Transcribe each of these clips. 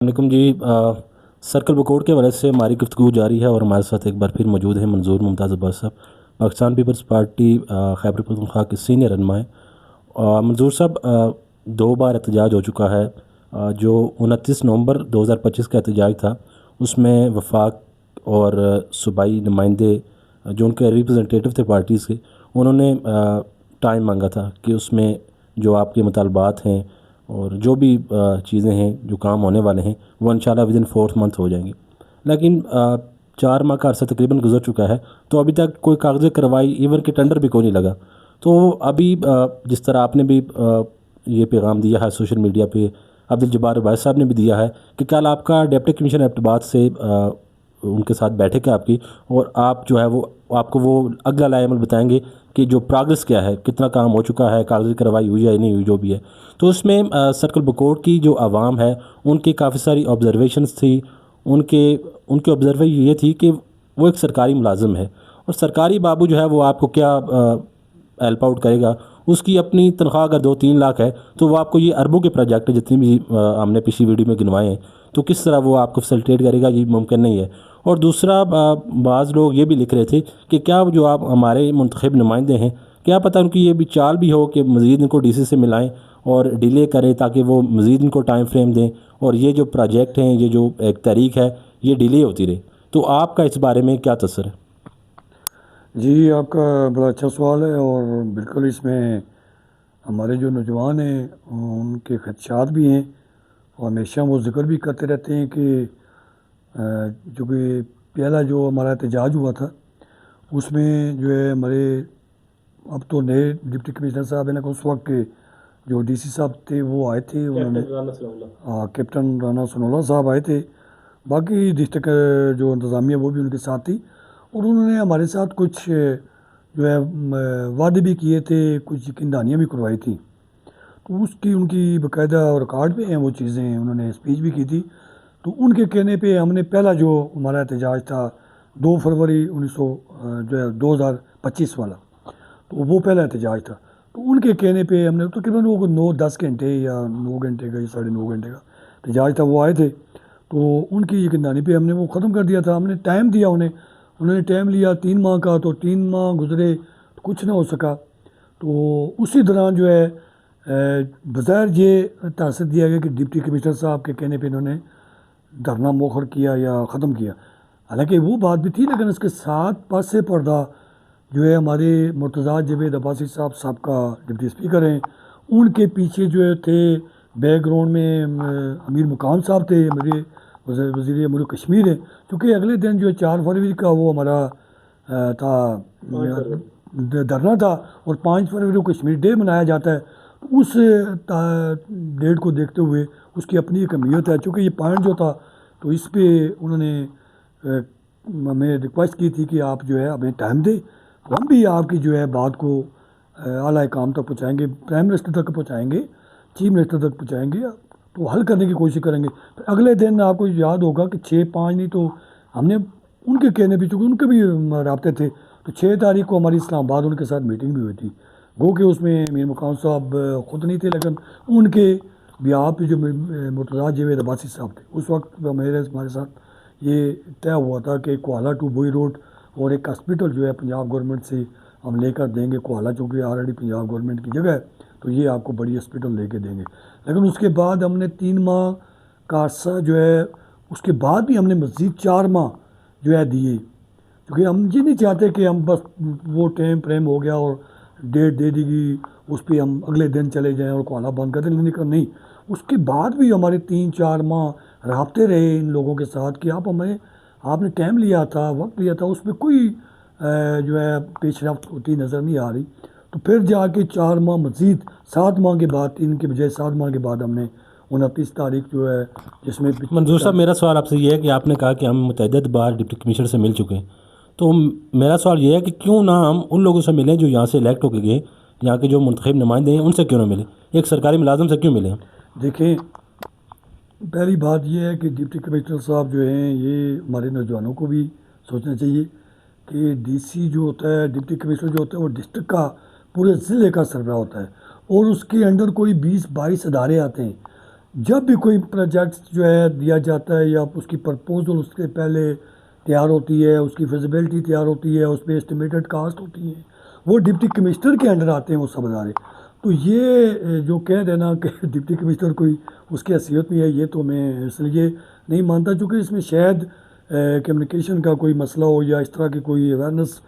وعلیکم جی سرکل بکوٹ کے حوالے سے ہماری گفتگو جاری ہے اور ہمارے ساتھ ایک بار پھر موجود ہیں منظور ممتاز عباس صاحب، پاکستان پیپلز پارٹی خیبر پختونخوا کے سینئر رہنما ہیں۔ منظور صاحب، 2 بار احتجاج ہو چکا ہے۔ جو 29 نومبر 2025 کا احتجاج تھا اس میں وفاق اور صوبائی نمائندے جو ان کے ریپرزنٹیٹیو تھے پارٹیز کے، انہوں نے ٹائم مانگا تھا کہ اس میں جو آپ کے مطالبات ہیں اور جو بھی چیزیں ہیں جو کام ہونے والے ہیں وہ انشاءاللہ ودن 4th منتھ ہو جائیں گے، لیکن 4 ماہ کا عرصہ تقریباً گزر چکا ہے تو ابھی تک کوئی کاغذی کارروائی ایون کہ ٹینڈر بھی کوئی نہیں لگا۔ تو ابھی جس طرح آپ نے بھی یہ پیغام دیا ہے سوشل میڈیا پہ، عبدالجبار عباس صاحب نے بھی دیا ہے کہ کل آپ کا ڈپٹی کمشنر ایبٹباد سے ان کے ساتھ بیٹھک ہے آپ کی، اور آپ جو ہے وہ آپ کو وہ اگلا لائے عمل بتائیں گے کہ جو پروگرس کیا ہے، کتنا کام ہو چکا ہے، کاغذی کارروائی ہوئی ہے یا نہیں ہوئی جو بھی ہے۔ تو اس میں سرکل بکوٹ کی جو عوام ہے ان کی کافی ساری آبزرویشنز تھی، ان کے آبزرو یہ تھی کہ وہ ایک سرکاری ملازم ہے اور سرکاری بابو جو ہے وہ آپ کو کیا ہیلپ آؤٹ کرے گا، اس کی اپنی تنخواہ اگر 2-3 لاکھ ہے تو وہ آپ کو یہ اربوں کے پروجیکٹ جتنی بھی ہم نے پچھلی ویڈیو میں گنوائے ہیں تو کس طرح وہ آپ کو فیسلٹیٹ کرے گا، یہ ممکن نہیں ہے۔ اور دوسرا، بعض لوگ یہ بھی لکھ رہے تھے کہ کیا جو آپ ہمارے منتخب نمائندے ہیں، کیا پتہ ان کی یہ بھی چال بھی ہو کہ مزید ان کو ڈی سی سے ملائیں اور ڈیلے کریں تاکہ وہ مزید ان کو ٹائم فریم دیں اور یہ جو پروجیکٹ ہیں، یہ جو ایک تاریخ ہے، یہ ڈیلے ہوتی رہے۔ تو آپ کا اس بارے میں کیا تصور ہے؟ جی، آپ کا بڑا اچھا سوال ہے اور بالکل اس میں ہمارے جو نوجوان ہیں ان کے خدشات بھی ہیں اور ہمیشہ وہ ذکر بھی کرتے رہتے ہیں کہ جو کہ پہلا جو ہمارا احتجاج ہوا تھا اس میں جو ہے ہمارے اب تو نئے ڈپٹی کمشنر صاحب ہیں نا، اس وقت کے جو ڈی سی صاحب تھے وہ آئے تھے، انہوں نے کیپٹن رانا سنولا صاحب آئے تھے، باقی ڈسٹرکٹ جو انتظامیہ وہ بھی ان کے ساتھ تھی، اور انہوں نے ہمارے ساتھ کچھ جو ہے وعدے بھی کیے تھے، کچھ یقین دہانیاں بھی کروائی تھیں، تو اس کی ان کی باقاعدہ ریکارڈ پہ ہیں وہ چیزیں، انہوں نے اسپیچ بھی کی تھی۔ تو ان کے کہنے پہ ہم نے پہلا جو ہمارا احتجاج تھا 2 فروری 2025 والا، تو وہ پہلا احتجاج تھا، تو ان کے کہنے پہ ہم نے تقریباً وہ 9-10 گھنٹے یا 9 گھنٹے کا یا 9.5 گھنٹے کا احتجاج تھا، وہ آئے تھے، تو ان کی یقیندانی پہ ہم نے وہ ختم کر دیا تھا۔ ہم نے ٹائم دیا انہوں نے ٹائم لیا 3 ماہ کا، تو 3 ماہ گزرے تو کچھ نہ ہو سکا، تو اسی دوران جو ہے بظاہر یہ تاثر دیا گیا کہ ڈپٹی کمشنر صاحب کے کہنے پہ انہوں نے دھرنا مؤخر کیا یا ختم کیا، حالانکہ وہ بات بھی تھی، لیکن اس کے ساتھ پس پردہ جو ہے ہمارے مرتضیٰ جاوید عباسی صاحب سابقہ ڈپٹی اسپیکر ہیں، ان کے پیچھے جو ہے تھے بیک گراؤنڈ میں امیر مقام صاحب تھے، میرے وزیر امور کشمیر ہیں، کیونکہ اگلے دن جو ہے 4 فروری کا وہ ہمارا تھا دھرنا تھا، اور 5 فروری کو کشمیر ڈے منایا جاتا ہے، اس ڈیٹ کو دیکھتے ہوئے اس کی اپنی ایک اہمیت ہے، چونکہ یہ پوائنٹ جو تھا تو اس پہ انہوں نے ہمیں ریکویسٹ کی تھی کہ آپ جو ہے ہمیں ٹائم دیں، ہم بھی آپ کی جو ہے بات کو اعلیٰ حکام تک پہنچائیں گے، پرائم منسٹر تک پہنچائیں گے، چیف منسٹر تک پہنچائیں گے، تو حل کرنے کی کوشش کریں گے۔ پھر اگلے دن آپ کو یاد ہوگا کہ 6-5 نہیں تو ہم نے ان کے کہنے پہ، چونکہ ان کے بھی رابطے تھے، تو 6 تاریخ کو ہماری اسلام آباد ان کے ساتھ میٹنگ بھی ہوئی تھی، گو کہ اس میں میر مقام صاحب خود نہیں تھے، لیکن ان کے بیاہ پہ جو مرتضیٰ جاوید عباسی صاحب تھے، اس وقت ہمارے ساتھ یہ طے ہوا تھا کہ کوالہ ٹو بوئی روڈ اور ایک ہاسپٹل جو ہے پنجاب گورنمنٹ سے ہم لے کر دیں گے، کوالہ چونکہ آلریڈی پنجاب گورنمنٹ کی جگہ ہے تو یہ آپ کو بڑی ہاسپٹل لے کے دیں گے، لیکن اس کے بعد ہم نے 3 ماہ کا عرصہ جو ہے، اس کے بعد بھی ہم نے مزید 4 ماہ جو ہے دیے، کیونکہ ہم یہ نہیں چاہتے کہ ہم بس وہ ٹائم فریم ہو گیا اور ڈیٹ دے دی گئی اس پہ ہم اگلے دن چلے جائیں اور کوالہ بند کر دیں، نہیں، اس کے بعد بھی ہمارے 3-4 ماہ رابطے رہے ان لوگوں کے ساتھ کہ آپ نے ٹائم لیا تھا، وقت لیا تھا، اس میں کوئی جو ہے پیش رفت ہوتی نظر نہیں آ رہی، تو پھر جا کے 4 ماہ مزید 7 ماہ کے بعد، 3 کے بجائے 7 ماہ کے بعد ہم نے 29 تاریخ جو ہے جس میں منظور صاحب، میرا سوال آپ سے یہ ہے کہ آپ نے کہا کہ ہم متعدد بار ڈپٹی کمشنر سے مل چکے ہیں، تو میرا سوال یہ ہے کہ کیوں نہ ہم ان لوگوں سے ملیں جو یہاں سے الیکٹ ہو کے گئے، یہاں کے جو منتخب نمائندے ہیں ان سے کیوں نہ ملیں، ایک سرکاری ملازم سے کیوں ملیں ہم؟ دیکھیں، پہلی بات یہ ہے کہ ڈپٹی کمشنر صاحب جو ہیں یہ ہمارے نوجوانوں کو بھی سوچنا چاہیے کہ ڈی سی جو ہوتا ہے، ڈپٹی کمشنر جو ہوتا ہے وہ ڈسٹرکٹ کا پورے ضلع کا سربراہ ہوتا ہے، اور اس کے انڈر کوئی 20-22 ادارے آتے ہیں، جب بھی کوئی پروجیکٹ جو ہے دیا جاتا ہے یا اس کی پرپوزل اس کے پہلے تیار ہوتی ہے، اس کی فیزیبلٹی تیار ہوتی ہے، اس پہ اسٹیمیٹڈ کاسٹ ہوتی ہے، وہ ڈپٹی کمشنر کے انڈر آتے ہیں وہ سب ادارے۔ تو یہ جو کہہ دینا کہ ڈپٹی کمشنر کوئی اس کی حیثیت نہیں ہے، یہ تو میں اس لیے نہیں مانتا، چونکہ اس میں شاید کمیونیکیشن کا کوئی مسئلہ ہو یا اس طرح کی کوئی اویئرنیس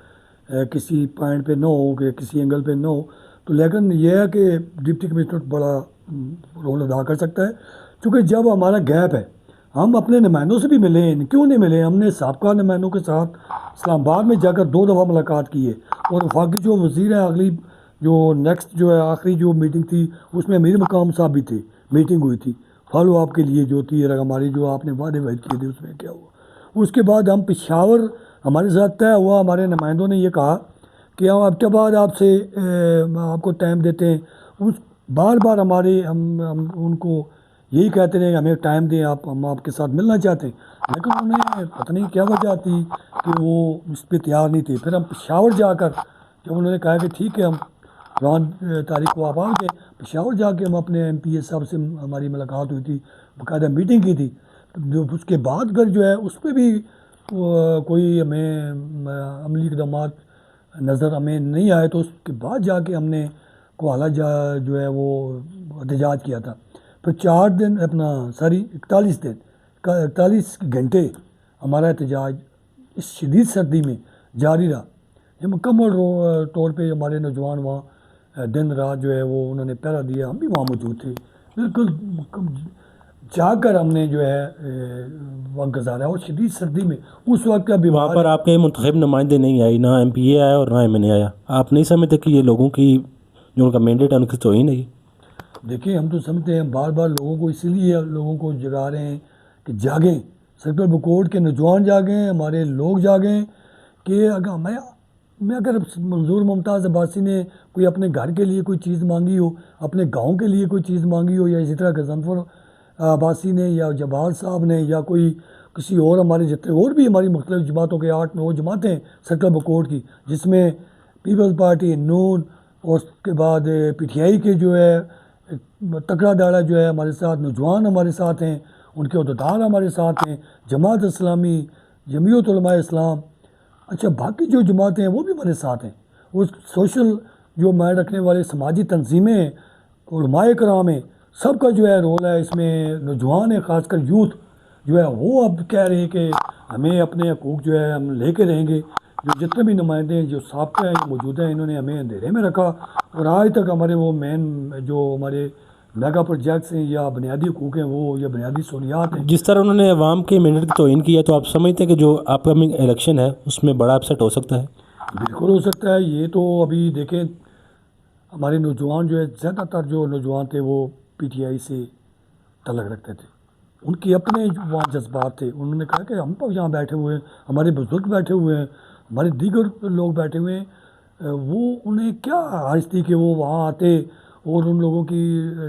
کسی پوائنٹ پہ نہ ہو کہ کسی اینگل پہ نہ ہو۔ تو لیکن یہ ہے کہ ڈپٹی کمشنر بڑا رول ادا کر سکتا ہے، چونکہ جب ہمارا گیپ ہے، ہم اپنے نمائندوں سے بھی ملے ہیں، کیوں نہیں ملے؟ ہم نے سابقہ نمائندوں کے ساتھ اسلام آباد میں جا کر 2 دفعہ ملاقات کی ہے، اور وفاقی جو وزیر ہے اگلی جو نیکسٹ جو ہے آخری جو میٹنگ تھی اس میں امیر مقام صاحب بھی تھے، میٹنگ ہوئی تھی فالو اپ کے لیے جو تھی، ہماری جو آپ نے وعدے وعید کیے تھے اس میں کیا ہوا۔ اس کے بعد ہم پشاور ہمارے ساتھ طے ہوا، ہمارے نمائندوں نے یہ کہا کہ ہم اب کے بعد آپ سے آپ کو ٹائم دیتے ہیں۔ اس بار بار ہمارے ہم ان کو یہی کہتے رہے کہ ہمیں ٹائم دیں، ہم آپ کے ساتھ ملنا چاہتے ہیں، لیکن انہیں پتہ نہیں کیا وجہ تھی کہ وہ اس پہ تیار نہیں تھے۔ پھر ہم پشاور جا کر جب انہوں نے کہا کہ ٹھیک ہے ہم 5 تاریخ کو آپ آ گئے، پشاور جا کے ہم اپنے ایم پی اے صاحب سے ہماری ملاقات ہوئی تھی، باقاعدہ میٹنگ کی تھی۔ جو اس کے بعد پھر جو ہے اس پہ بھی کوئی ہمیں عملی اقدامات نظر ہمیں نہیں آئے، تو اس کے بعد جا کے ہم نے کو حالہ جو ہے وہ احتجاج کیا تھا۔ پھر 4 دن 41 دن 41 گھنٹے ہمارا احتجاج اس شدید سردی میں جاری رہا۔ یہ مکمل طور پہ ہمارے نوجوان وہاں دن رات جو ہے وہ انہوں نے پہرا دیا، ہم بھی وہاں موجود تھے، بالکل جا کر ہم نے جو ہے وقت گزارا، اور شدید سردی میں اس وقت کا وہاں بیمار پر آپ کے منتخب نمائندے نہیں آئے، نہ ایم پی اے آیا اور نہ ایم این اے آیا، آپ نہیں سمجھتے کہ یہ لوگوں کی جو ان کا مینڈیٹ ہے ان کی تو ہی نہیں؟ دیکھیں ہم تو سمجھتے ہیں بار بار لوگوں کو اسی لیے لوگوں کو جگا رہے ہیں کہ جاگیں، سرکل بکوٹ کے نوجوان جاگیں، ہمارے لوگ جاگیں، کہ اگر میں اگر منظور ممتاز عباسی نے کوئی اپنے گھر کے لیے کوئی چیز مانگی ہو، اپنے گاؤں کے لیے کوئی چیز مانگی ہو، یا اسی طرح غضنفر عباسی نے یا جبال صاحب نے یا کوئی کسی اور ہمارے جتنے اور بھی ہماری مختلف جماعتوں کے 8-9 جماعتیں سرکل بکوٹ کی، جس میں پیپلز پارٹی، نون، اور اس کے بعد پی ٹی آئی کے جو ہے تکڑا داڑا جو ہے ہمارے ساتھ، نوجوان ہمارے ساتھ ہیں، ان کے عہدیدار ہمارے ساتھ ہیں، جماعت اسلامی، جمعیت علماء اسلام، اچھا باقی جو جماعتیں ہیں وہ بھی ہمارے ساتھ ہیں، وہ سوشل جو مائنڈ رکھنے والے سماجی تنظیمیں ہیں، علماء کرام ہیں، سب کا جو ہے رول ہے اس میں۔ نوجوان ہیں، خاص کر یوتھ جو ہے وہ اب کہہ رہے ہیں کہ ہمیں اپنے حقوق جو ہے ہم لے کے رہیں گے۔ جو جتنے بھی نمائندے ہیں جو سابقہ ہیں موجودہ ہیں، انہوں نے ہمیں اندھیرے میں رکھا، اور آج تک ہمارے وہ مین جو ہمارے میگا پروجیکٹس ہیں یا بنیادی حقوق ہیں وہ یا بنیادی سہولیات ہیں۔ جس طرح انہوں نے عوام کے مینڈیٹ کی توہین کی ہے، تو آپ سمجھتے ہیں کہ جو اپ کمنگ الیکشن ہے اس میں بڑا اپسیٹ ہو سکتا ہے؟ بالکل ہو سکتا ہے، یہ تو ابھی دیکھیں ہمارے نوجوان جو ہے زیادہ تر جو نوجوان تھے وہ پی ٹی آئی سے تعلق رکھتے تھے، ان کے اپنے وہاں جذبات تھے، انہوں نے کہا کہ ہم تو یہاں بیٹھے ہوئے ہیں، ہمارے بزرگ بیٹھے ہوئے ہیں، ہمارے دیگر لوگ بیٹھے ہوئے ہیں، وہ انہیں کیا حاجت تھی کہ وہ وہاں آتے اور ان لوگوں کی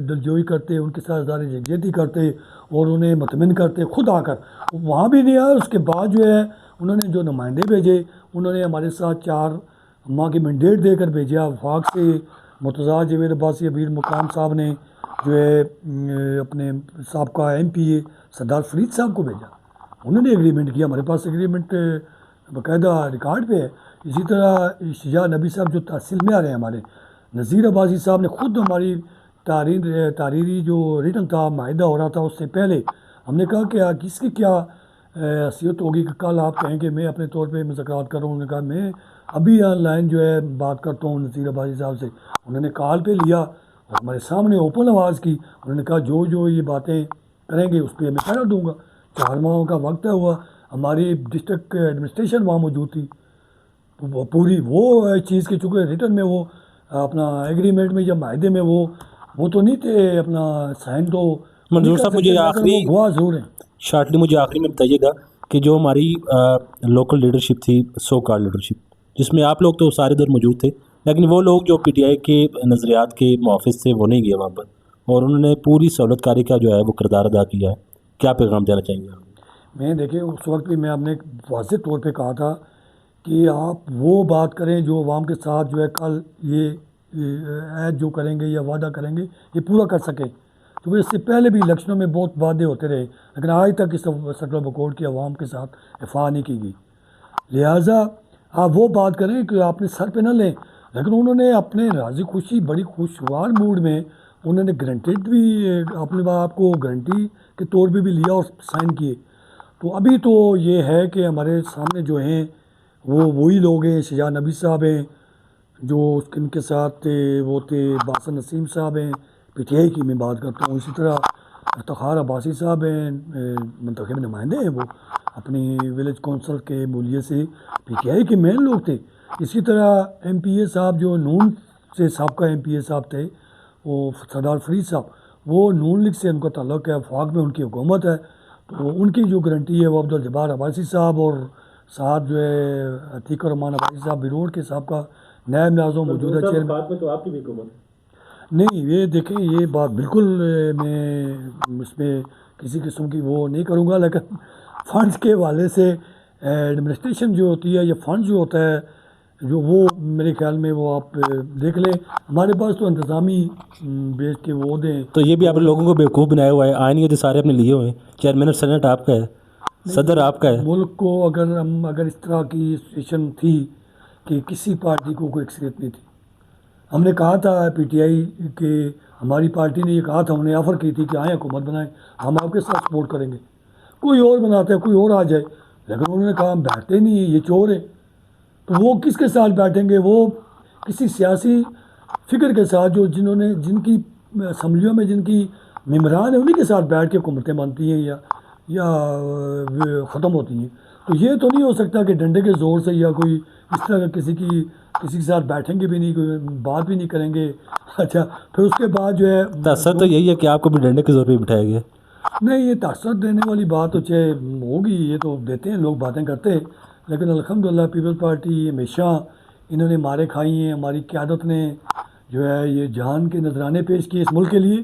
دلجوئی کرتے، ان کے ساتھ اظہار یکجہتی کرتے اور انہیں مطمئن کرتے خود آ کر۔ وہاں بھی نہیں آیا، اس کے بعد جو ہے انہوں نے جو نمائندے بھیجے، انہوں نے ہمارے ساتھ 4 ماہ کی مینڈیٹ دے کر بھیجا۔ وفاق سے مرتضیٰ جاوید عباسی، امیر مقام صاحب نے جو ہے اپنے سابقہ ایم پی اے سردار فرید صاحب کو بھیجا، انہوں نے ایگریمنٹ کیا، ہمارے پاس ایگریمنٹ باقاعدہ ریکارڈ پہ ہے۔ اسی طرح شجاع نبی صاحب جو تحصیل میں آ رہے ہیں ہمارے، نذیر عباسی صاحب نے خود ہماری تحریری جو ریٹن تھا، معاہدہ ہو رہا تھا اس سے پہلے ہم نے کہا کہ کس کی کیا حیثیت ہوگی کہ کل آپ کہیں کہ میں اپنے طور پہ مذاکرات کر رہا ہوں۔ انہوں نے کہا میں ابھی آن لائن جو ہے بات کرتا ہوں نذیر عباسی صاحب سے، انہوں نے کال پہ لیا اور ہمارے سامنے اوپن آواز کی، انہوں نے کہا جو یہ باتیں کریں گے اس پہ میں پہرا دوں گا۔ 4 ماہ کا وقت ہے ہوا، ہماری ڈسٹرکٹ ایڈمنسٹریشن وہاں موجود تھی، وہ پوری وہ چیز کی چونکہ ریٹن میں وہ اپنا ایگریمنٹ میں یا معاہدے میں وہ تو نہیں تھے اپنا سائن تو منظور صاحب مجھے آخری وہ گواہ ضرور ہیں۔ شارٹلی مجھے آخری میں بتائیے گا کہ جو ہماری لوکل لیڈرشپ تھی، سو کار لیڈرشپ، جس میں آپ لوگ تو سارے دور موجود تھے، لیکن وہ لوگ جو پی ٹی آئی کے نظریات کے محافظ تھے وہ نہیں گئے وہاں پر، اور انہوں نے پوری سہولت کاری کا جو ہے وہ کردار ادا کیا ہے، کیا پیغام دینا چاہیں گے آپ؟ میں دیکھیں اس وقت بھی میں آپ نے واضح طور پہ کہا تھا کہ آپ وہ بات کریں جو عوام کے ساتھ جو ہے کل یہ عہد جو کریں گے یا وعدہ کریں گے یہ پورا کر سکیں۔ کیونکہ اس سے پہلے بھی الیکشنوں میں بہت وعدے ہوتے رہے، لیکن آج تک اس سرکل بکوٹ کی عوام کے ساتھ افاع نہیں کی گئی۔ لہٰذا آپ وہ بات کریں کہ آپ نے سر پہ نہ لیں، لیکن انہوں نے اپنے راضی خوشی بڑی خوشگوار موڈ میں انہوں نے گرنٹیڈ بھی اپنے آپ کو گارنٹی کے طور پہ بھی لیا اور سائن کیے۔ تو ابھی تو یہ ہے کہ ہمارے سامنے جو ہیں وہ وہی لوگ ہیں، شجاع نبی صاحب ہیں جو ان کے ساتھ تھے، وہ تھے باسل نسیم صاحب ہیں، پی ٹی آئی کی میں بات کرتا ہوں، اسی طرح افتخار عباسی صاحب ہیں، منتخب نمائندے ہیں، وہ اپنی ولیج کونسل کے مولیے سے پی ٹی آئی کے مین لوگ تھے۔ اسی طرح ایم پی اے صاحب جو نون سے سابقہ ایم پی اے صاحب تھے، وہ سردار فرید صاحب، وہ نون لیگ سے ان کا تعلق ہے، وفاق میں ان کی حکومت ہے، تو ان کی جو گارنٹی ہے وہ عبدالجبار عباسی صاحب اور ساتھ جو ہے عتیق الرحمان عباسی صاحب بیروڈ کے صاحب کا نائب ناظم موجودہ چیئرمین۔ تو آپ کی بھی حکومت نہیں یہ دیکھیں یہ بات بالکل میں اس میں کسی قسم کی وہ نہیں کروں گا، لیکن فنڈز کے حوالے سے ایڈمنسٹریشن جو ہوتی ہے یا فنڈ جو ہوتا ہے جو وہ میرے خیال میں وہ آپ دیکھ لیں، ہمارے پاس تو انتظامی بیس کے وہ دیں۔ تو یہ بھی آپ لوگوں کو بیوقوف بنایا ہوا ہے، آئین یہ جو سارے اپنے لیے ہوئے ہیں، چیئرمین آف سینٹ آپ کا ہے، صدر آپ کا ہے۔ ملک کو اگر اس طرح کی سچویشن تھی کہ کسی پارٹی کو کوئی اکثریت نہیں تھی، ہم نے کہا تھا پی ٹی آئی کہ ہماری پارٹی نے یہ کہا تھا، ہم نے آفر کی تھی کہ آئیں حکومت بنائیں، ہم آپ کے ساتھ سپورٹ کریں گے، کوئی اور بناتا ہے کوئی اور آ جائے، لیکن انہوں نے کہا ہم بیٹھتے نہیں ہیں، یہ چور ہے۔ تو وہ کس کے ساتھ بیٹھیں گے؟ وہ کسی سیاسی فکر کے ساتھ جو جن کی اسمبلیوں میں جن کی ممبران ہیں انہیں کے ساتھ بیٹھ کے حکومتیں بنتی ہیں یا ختم ہوتی ہیں۔ تو یہ تو نہیں ہو سکتا کہ ڈنڈے کے زور سے یا کوئی اس طرح کا کسی کے ساتھ بیٹھیں گے بھی نہیں، کوئی بات بھی نہیں کریں گے۔ اچھا پھر اس کے بعد جو ہے تاثر تو یہی ہے کہ آپ کو بھی ڈنڈے کے زور پہ بٹھایا گیا۔ نہیں، یہ تاثر دینے والی بات تو چاہے ہوگی، یہ تو دیتے ہیں لوگ، باتیں کرتے ہیں، لیکن الحمدللہ پیپلز پارٹی ہمیشہ انہوں نے مارے کھائی ہیں، ہماری قیادت نے جو ہے یہ جان کے نذرانے پیش کیے اس ملک کے لیے،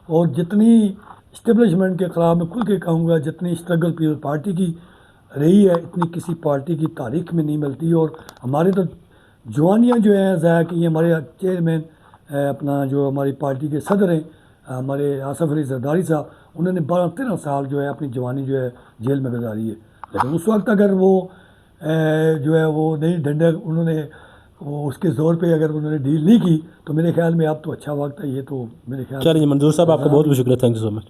اور جتنی اسٹیبلشمنٹ کے خلاف میں کھل کے کہوں گا، جتنی اسٹرگل پیپلز پارٹی کی رہی ہے اتنی کسی پارٹی کی تاریخ میں نہیں ملتی۔ اور ہمارے تو جوانیاں جو ہیں ضائع کی ہیں، ہمارے چیئرمین اپنا جو ہماری پارٹی کے صدر ہیں ہمارے آصف علی زرداری صاحب، انہوں نے 12-13 سال جو ہے اپنی جوانی جو ہے جیل میں گزاری ہے، لیکن اس وقت اگر وہ جو ہے وہ نہیں ڈنڈے انہوں نے اس کے زور پہ اگر انہوں نے ڈیل نہیں کی تو میرے خیال میں اب تو اچھا وقت ہے، یہ تو میرے خیال چلیے منظور صاحب، آپ کا بہت بہت شکریہ، تھینک یو سو مچ۔